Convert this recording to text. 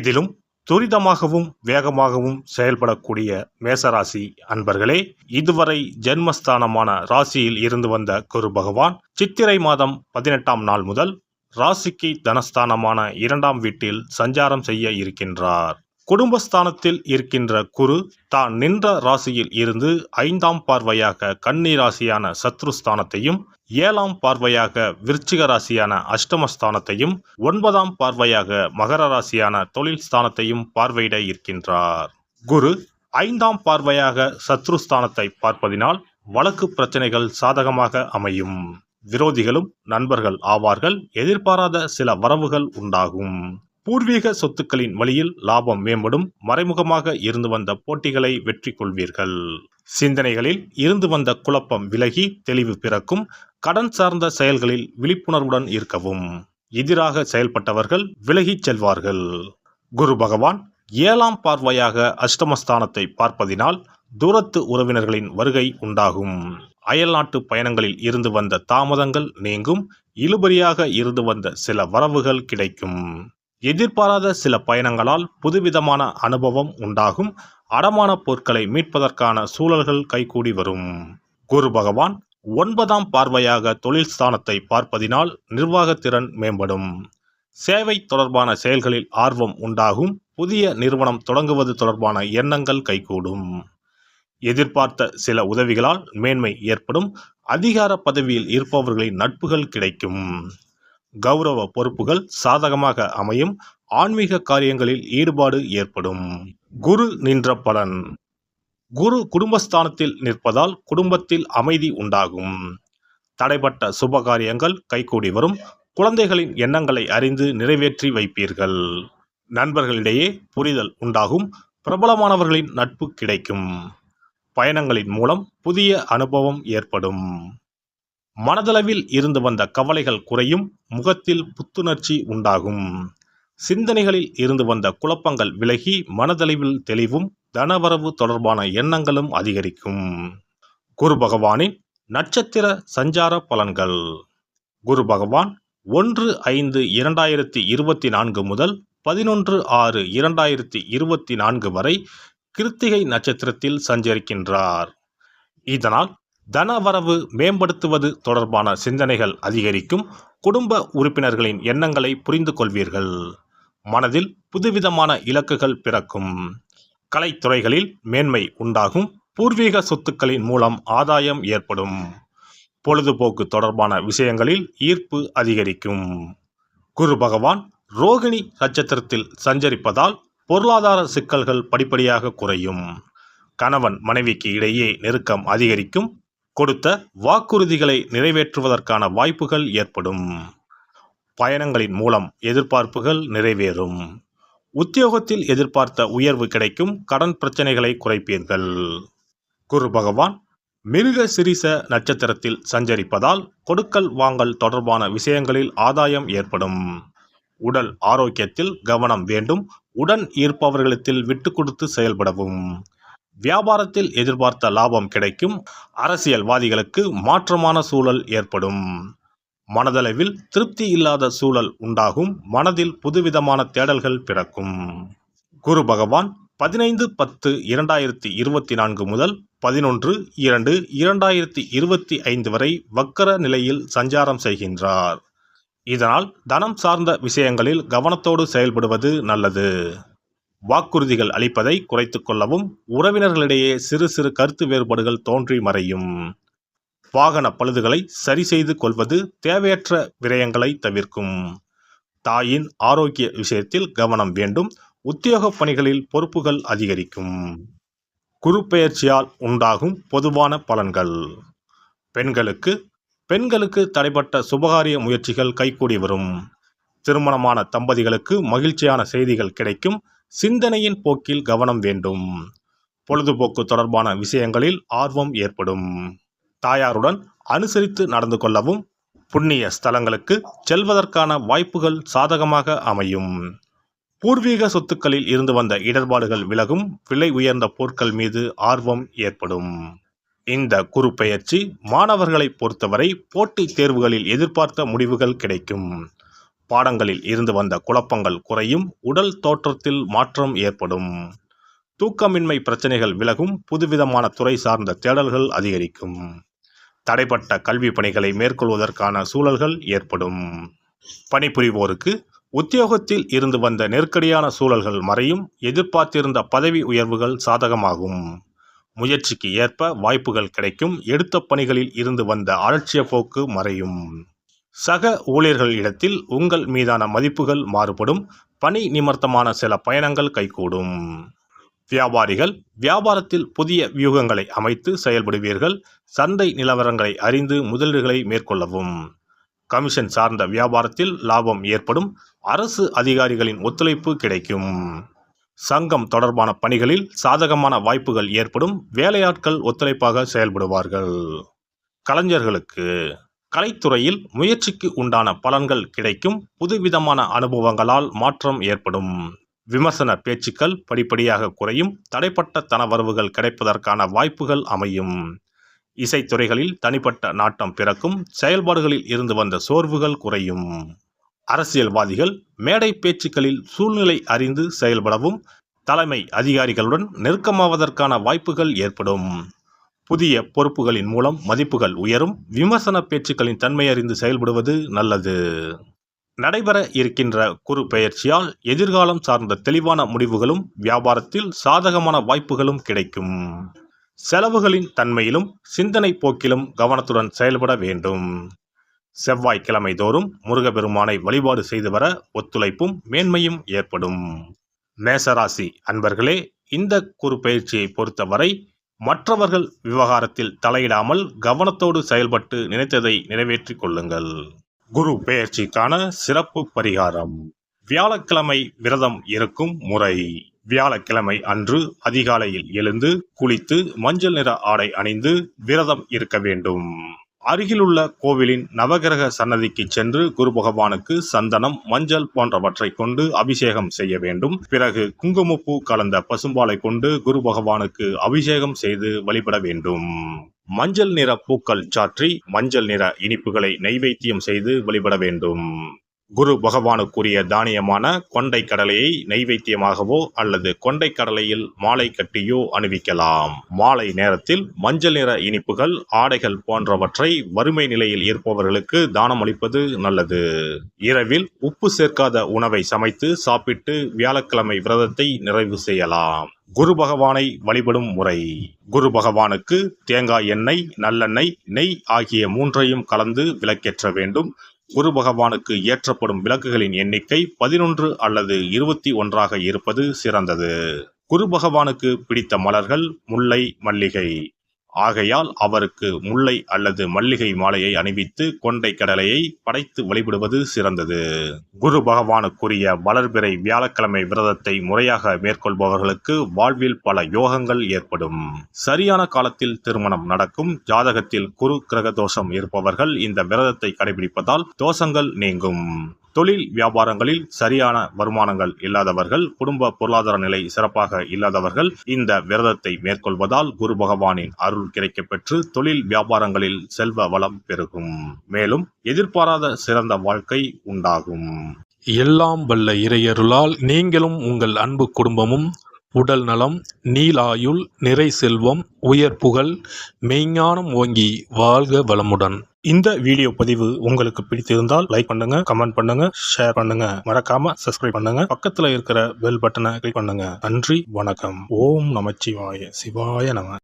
எதிலும் துரிதமாகவும் வேகமாகவும் செயல்படக்கூடிய மேசராசி அன்பர்களே, இதுவரை ஜென்மஸ்தானமான ராசியில் இருந்து வந்த குரு பகவான் சித்திரை மாதம் 18ஆம் நாள் முதல் ராசிக்கு தனஸ்தானமான 2ஆம் வீட்டில் சஞ்சாரம் செய்ய இருக்கின்றார். குடும்பஸ்தானத்தில் இருக்கின்ற குரு தான் நின்ற ராசியில் இருந்து 5ஆம் பார்வையாக கன்னி ராசியான சத்ருஸ்தானத்தையும், 7ஆம் பார்வையாக விருச்சிக ராசியான அஷ்டமஸ்தானத்தையும், 9ஆம் பார்வையாக மகர ராசியான தொழில் ஸ்தானத்தையும் பார்வையிட இருக்கின்றார். குரு 5ஆம் பார்வையாக சத்ருஸ்தானத்தை பார்ப்பதினால் வழக்கு பிரச்சனைகள் சாதகமாக அமையும். விரோதிகளும் நண்பர்கள் ஆவார்கள். எதிர்பாராத சில வரவுகள் உண்டாகும். பூர்வீக சொத்துக்களின் வழியில் லாபம் மேம்படும். மறைமுகமாக இருந்து வந்த போட்டிகளை வெற்றி கொள்வீர்கள். சிந்தனைகளில் இருந்து வந்த குழப்பம் விலகி தெளிவு பிறக்கும். கடன் சார்ந்த செயல்களில் விழிப்புணர்வுடன் இருக்கவும். எதிராக செயல்பட்டவர்கள் விலகிச் செல்வார்கள். குரு பகவான் 7ஆம் பார்வையாக அஷ்டமஸ்தானத்தை பார்ப்பதினால் தூரத்து உறவினர்களின் வருகை உண்டாகும். அயல்நாட்டு பயணங்களில் இருந்து வந்த தாமதங்கள் நீங்கும். இழுபறியாக இருந்து வந்த சில வரவுகள் கிடைக்கும். எதிர்பாராத சில பயணங்களால் புதுவிதமான அனுபவம் உண்டாகும். அடமான பொருட்களை மீட்பதற்கான சூழல்கள் கைகூடி வரும். குரு பகவான் 9ஆம் பார்வையாக தொழில் ஸ்தானத்தை பார்ப்பதினால் நிர்வாகத்திறன் மேம்படும். சேவை தொடர்பான செயல்களில் ஆர்வம் உண்டாகும். புதிய நிறுவனம் தொடங்குவது தொடர்பான எண்ணங்கள் கைகூடும். எதிர்பார்த்த சில உதவிகளால் மேன்மை ஏற்படும். அதிகார பதவியில் இருப்பவர்களின் நட்புகள் கிடைக்கும். கௌரவ பொறுப்புகள் சாதகமாக அமையும். ஆன்மீக காரியங்களில் ஈடுபாடு ஏற்படும். குரு நின்ற பலன். குரு குடும்பஸ்தானத்தில் நிற்பதால் குடும்பத்தில் அமைதி உண்டாகும். தடைப்பட்ட சுபகாரியங்கள் கைகூடி வரும். குழந்தைகளின் எண்ணங்களை அறிந்து நிறைவேற்றி வைப்பீர்கள். நண்பர்களிடையே புரிதல் உண்டாகும். பிரபலமானவர்களின் நட்பு கிடைக்கும். பயணங்களின் மூலம் புதிய அனுபவம் ஏற்படும். மனதளவில் இருந்து வந்த கவலைகள் குறையும். முகத்தில் புத்துணர்ச்சி உண்டாகும். சிந்தனைகளில் இருந்து வந்த குழப்பங்கள் விலகி மனதளவில் தெளிவும் தனவரவு தொடர்பான எண்ணங்களும் அதிகரிக்கும். குரு பகவானின் நட்சத்திர சஞ்சார பலன்கள். குரு பகவான் 1/5/2024 முதல் 11/6/2024 வரை கிருத்திகை நட்சத்திரத்தில் சஞ்சரிக்கின்றார். இதனால் தனவரவு மேம்படுத்துவது தொடர்பான சிந்தனைகள் அதிகரிக்கும். குடும்ப உறுப்பினர்களின் எண்ணங்களை புரிந்து கொள்வீர்கள். மனதில் புதுவிதமான இலக்குகள் பிறக்கும். கலைத்துறைகளில் மேன்மை உண்டாகும். பூர்வீக சொத்துக்களின் மூலம் ஆதாயம் ஏற்படும். பொழுதுபோக்கு தொடர்பான விஷயங்களில் ஈர்ப்பு அதிகரிக்கும். குரு பகவான் ரோகிணி நட்சத்திரத்தில் சஞ்சரிப்பதால் பொருளாதார சிக்கல்கள் படிப்படியாக குறையும். கணவன் மனைவிக்கு இடையே நெருக்கம் அதிகரிக்கும். கொடுத்த வாக்குறுதிகளை நிறைவேற்றுவதற்கான வாய்ப்புகள் ஏற்படும். பயணங்களின் மூலம் எதிர்பார்ப்புகள் நிறைவேறும். உத்தியோகத்தில் எதிர்பார்த்த உயர்வு கிடைக்கும். கடன் பிரச்சனைகளை குறைப்பீர்கள். குரு பகவான் மிருக சிரீச நட்சத்திரத்தில் சஞ்சரிப்பதால் கொடுக்கல் வாங்கல் தொடர்பான விஷயங்களில் ஆதாயம் ஏற்படும். உடல் ஆரோக்கியத்தில் கவனம் வேண்டும். உடன் இருப்பவர்களிடத்தில் விட்டு கொடுத்து செயல்படவும். வியாபாரத்தில் எதிர்பார்த்த லாபம் கிடைக்கும். அரசியல்வாதிகளுக்கு மாற்றமான சூழல் ஏற்படும். மனதளவில் திருப்தி இல்லாத சூழல் உண்டாகும். மனதில் புதுவிதமான தேடல்கள் பிறக்கும். குரு பகவான் 15/10/2024 முதல் 11/2/2025 வரை வக்கர நிலையில் சஞ்சாரம் செய்கின்றார். இதனால் தனம் சார்ந்த விஷயங்களில் கவனத்தோடு செயல்படுவது நல்லது. வாக்குறுதிகள் அளிப்பதை குறைத்து கொள்ளவும். உறவினர்களிடையே சிறு சிறு கருத்து வேறுபாடுகள் தோன்றி மறையும். வாகன பழுதுகளை சரி செய்து கொள்வது தேவையற்ற விரயங்களை தவிர்க்கும். தாயின் ஆரோக்கிய விஷயத்தில் கவனம் வேண்டும். உத்தியோக பணிகளில் பொறுப்புகள் அதிகரிக்கும். குரு பெயர்ச்சியால் உண்டாகும் பொதுவான பலன்கள். பெண்களுக்கு தடைப்பட்ட சுபகாரிய முயற்சிகள் கைகூடி வரும். திருமணமான தம்பதிகளுக்கு மகிழ்ச்சியான செய்திகள் கிடைக்கும். சிந்தனையின் போக்கில் கவனம் வேண்டும். பொழுதுபோக்கு தொடர்பான விஷயங்களில் ஆர்வம் ஏற்படும். தாயாருடன் அனுசரித்து நடந்து கொள்ளவும். புண்ணிய ஸ்தலங்களுக்கு செல்வதற்கான வாய்ப்புகள் சாதகமாக அமையும். பூர்வீக சொத்துக்களில் இருந்து வந்த இடர்பாடுகள் விலகும். விலை உயர்ந்த பொருட்கள் மீது ஆர்வம் ஏற்படும். இந்த குரு பெயர்ச்சி மாணவர்களை பொறுத்தவரை போட்டித் தேர்வுகளில் எதிர்பார்த்த முடிவுகள் கிடைக்கும். பாடங்களில் இருந்து வந்த குழப்பங்கள் குறையும், உடல் தோற்றத்தில் மாற்றம் ஏற்படும். தூக்கமின்மை பிரச்சனைகள் விலகும், புதுவிதமான துறை சார்ந்த தேடல்கள் அதிகரிக்கும். தடைப்பட்ட கல்வி பணிகளை மேற்கொள்வதற்கான சூழல்கள் ஏற்படும். பணிபுரிவோருக்கு உத்தியோகத்தில் இருந்து வந்த நெருக்கடியான சூழல்கள் மறையும், எதிர்பார்த்திருந்த பதவி உயர்வுகள் சாதகமாகும். முயற்சிக்கு ஏற்ப வாய்ப்புகள் கிடைக்கும், எடுத்த பணிகளில் இருந்து வந்த அலட்சிய போக்கு மறையும். சக ஊழியர்களிடத்தில் உங்கள் மீதான மதிப்புகள் மாறுபடும், பணி நிமித்தமான சில பயணங்கள் கைகூடும். வியாபாரிகள் வியாபாரத்தில் புதிய வியூகங்களை அமைத்து செயல்படுவீர்கள், சந்தை நிலவரங்களை அறிந்து முதலீடுகளை மேற்கொள்ளவும். கமிஷன் சார்ந்த வியாபாரத்தில் லாபம் ஏற்படும், அரசு அதிகாரிகளின் ஒத்துழைப்பு கிடைக்கும். சங்கம் தொடர்பான பணிகளில் சாதகமான வாய்ப்புகள் ஏற்படும், வேலையாட்கள் ஒத்துழைப்பாக செயல்படுவார்கள். கலைஞர்களுக்கு கலைத்துறையில் முயற்சிக்கு உண்டான பலன்கள் கிடைக்கும், புதுவிதமான அனுபவங்களால் மாற்றம் ஏற்படும். விமர்சன பேச்சுக்கள் படிப்படியாக குறையும், தடைப்பட்ட தனவரவுகள் கிடைப்பதற்கான வாய்ப்புகள் அமையும். இசைத்துறைகளில் தனிப்பட்ட நாட்டம் பிறக்கும், செயல்பாடுகளில் இருந்து வந்த சோர்வுகள் குறையும். அரசியல்வாதிகள் மேடை பேச்சுக்களில் சூழ்நிலை அறிந்து செயல்படவும், தலைமை அதிகாரிகளுடன் நெருக்கமாவதற்கான வாய்ப்புகள் ஏற்படும். புதிய பொறுப்புகளின் மூலம் மதிப்புகள் உயரும், விமர்சன பேச்சுக்களின் தன்மை அறிந்து செயல்படுவது நல்லது. நடைபெற இருக்கின்ற குரு பெயர்ச்சியால் எதிர்காலம் சார்ந்த தெளிவான முடிவுகளும், வியாபாரத்தில் சாதகமான வாய்ப்புகளும் கிடைக்கும். செலவுகளின் தன்மையிலும் சிந்தனை போக்கிலும் கவனத்துடன் செயல்பட வேண்டும். செவ்வாய்க்கிழமை தோறும் முருகப்பெருமானை வழிபாடு செய்து வர ஒத்துழைப்பும் மேன்மையும் ஏற்படும். மேசராசி அன்பர்களே, இந்த குரு பயிற்சியை பொறுத்தவரை மற்றவர்கள் விவகாரத்தில் தலையிடாமல் கவனத்தோடு செயல்பட்டு நினைத்ததை நிறைவேற்றிக் கொள்ளுங்கள். குரு பெயர்ச்சிக்கான சிறப்பு பரிகாரம். வியாழக்கிழமை விரதம் இருக்கும் முறை. வியாழக்கிழமை அன்று அதிகாலையில் எழுந்து குளித்து மஞ்சள் நிற ஆடை அணிந்து விரதம் இருக்க வேண்டும். அருகிலுள்ள கோவிலின் நவகிரக சன்னதிக்கு சென்று குரு பகவானுக்கு சந்தனம், மஞ்சள் போன்றவற்றை கொண்டு அபிஷேகம் செய்ய வேண்டும். பிறகு குங்குமப்பூ கலந்த பசும்பாலை கொண்டு குரு பகவானுக்கு அபிஷேகம் செய்து வழிபட வேண்டும். மஞ்சள் நிற பூக்கள் சாற்றி மஞ்சள் நிற இனிப்புகளை நைவேத்தியம் செய்து வழிபட வேண்டும். குரு பகவானுக்குரிய தானியமான கொண்டை கடலையை நைவேத்தியமாகவோ அல்லது கொண்டை கடலையில் மாலை கட்டியோ அணிவிக்கலாம். மாலை நேரத்தில் மஞ்சள் நிற இனிப்புகள், ஆடைகள் போன்றவற்றை வறுமை நிலையில் இருப்பவர்களுக்கு தானம் அளிப்பது நல்லது. இரவில் உப்பு சேர்க்காத உணவை சமைத்து சாப்பிட்டு வியாழக்கிழமை விரதத்தை நிறைவு செய்யலாம். குரு பகவானை வழிபடும் முறை. குரு பகவானுக்கு தேங்காய் எண்ணெய், நல்லெண்ணெய், நெய் ஆகிய மூன்றையும் கலந்து விளக்கேற்ற வேண்டும். குரு பகவானுக்கு ஏற்றப்படும் விளக்குகளின் எண்ணிக்கை 11 அல்லது 21 இருப்பது சிறந்தது. குரு பகவானுக்கு பிடித்த மலர்கள் முல்லை, மல்லிகை. ஆகையால் அவருக்கு முல்லை அல்லது மல்லிகை மாலையை அணிவித்து கொண்டை கடலையை படைத்து வழிபடுவது சிறந்தது. குரு பகவானுக்குரிய வளர்பிறை வியாழக்கிழமை விரதத்தை முறையாக மேற்கொள்பவர்களுக்கு வாழ்வில் பல யோகங்கள் ஏற்படும். சரியான காலத்தில் திருமணம் நடக்கும். ஜாதகத்தில் குரு கிரக தோஷம் இருப்பவர்கள் இந்த விரதத்தை கடைபிடிப்பதால் தோஷங்கள் நீங்கும். தொழில் வியாபாரங்களில் சரியான வருமானங்கள் இல்லாதவர்கள், குடும்ப பொருளாதார நிலை சிறப்பாக இல்லாதவர்கள் இந்த விரதத்தை மேற்கொள்வதால் குரு பகவானின் அருள் கிடைக்கப்பெற்று தொழில் வியாபாரங்களில் செல்வ வளம் பெருகும். மேலும் எதிர்பாராத சிறந்த வாழ்க்கை உண்டாகும். எல்லாம் வல்ல இறையருளால் நீங்களும் உங்கள் அன்பு குடும்பமும் உடல் நலம், நீலாயுள், நிறை செல்வம், உயர் புகழ், மெய்ஞானம் ஓங்கி வாழ்க வளமுடன். இந்த வீடியோ பதிவு உங்களுக்கு பிடித்திருந்தால் லைக் பண்ணுங்க, கமெண்ட் பண்ணுங்க, ஷேர் பண்ணுங்க, மறக்காம சப்ஸ்கிரைப் பண்ணுங்க, பக்கத்துல இருக்கிற பெல் பட்டனை கிளிக் பண்ணுங்க. நன்றி, வணக்கம். ஓம் நமச்சிவாய. சிவாய நம.